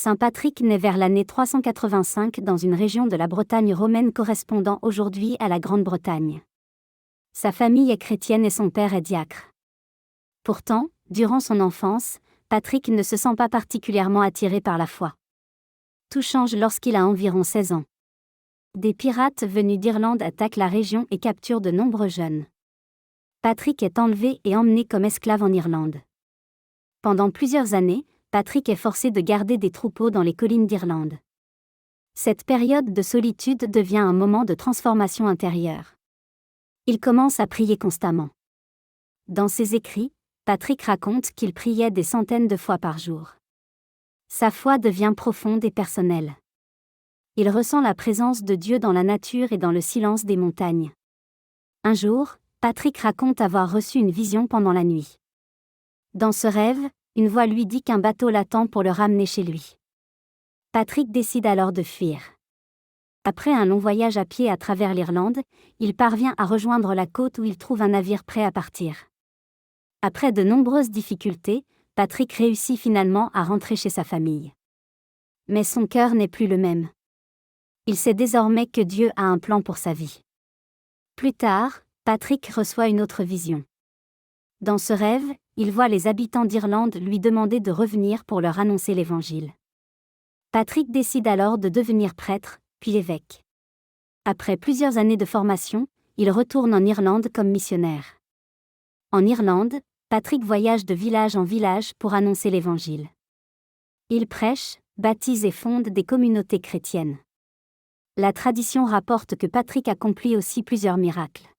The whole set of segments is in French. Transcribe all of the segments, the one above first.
Saint Patrick naît vers l'année 385 dans une région de la Bretagne romaine correspondant aujourd'hui à la Grande-Bretagne. Sa famille est chrétienne et son père est diacre. Pourtant, durant son enfance, Patrick ne se sent pas particulièrement attiré par la foi. Tout change lorsqu'il a environ 16 ans. Des pirates venus d'Irlande attaquent la région et capturent de nombreux jeunes. Patrick est enlevé et emmené comme esclave en Irlande. Pendant plusieurs années, Patrick est forcé de garder des troupeaux dans les collines d'Irlande. Cette période de solitude devient un moment de transformation intérieure. Il commence à prier constamment. Dans ses écrits, Patrick raconte qu'il priait des centaines de fois par jour. Sa foi devient profonde et personnelle. Il ressent la présence de Dieu dans la nature et dans le silence des montagnes. Un jour, Patrick raconte avoir reçu une vision pendant la nuit. Dans ce rêve, une voix lui dit qu'un bateau l'attend pour le ramener chez lui. Patrick décide alors de fuir. Après un long voyage à pied à travers l'Irlande, il parvient à rejoindre la côte où il trouve un navire prêt à partir. Après de nombreuses difficultés, Patrick réussit finalement à rentrer chez sa famille. Mais son cœur n'est plus le même. Il sait désormais que Dieu a un plan pour sa vie. Plus tard, Patrick reçoit une autre vision. Dans ce rêve, il voit les habitants d'Irlande lui demander de revenir pour leur annoncer l'Évangile. Patrick décide alors de devenir prêtre, puis évêque. Après plusieurs années de formation, il retourne en Irlande comme missionnaire. En Irlande, Patrick voyage de village en village pour annoncer l'Évangile. Il prêche, baptise et fonde des communautés chrétiennes. La tradition rapporte que Patrick accomplit aussi plusieurs miracles.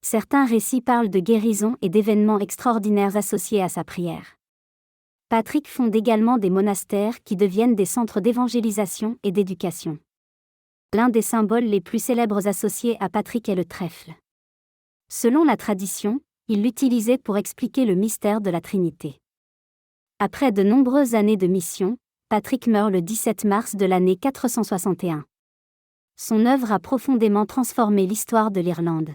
Certains récits parlent de guérisons et d'événements extraordinaires associés à sa prière. Patrick fonde également des monastères qui deviennent des centres d'évangélisation et d'éducation. L'un des symboles les plus célèbres associés à Patrick est le trèfle. Selon la tradition, il l'utilisait pour expliquer le mystère de la Trinité. Après de nombreuses années de mission, Patrick meurt le 17 mars de l'année 461. Son œuvre a profondément transformé l'histoire de l'Irlande.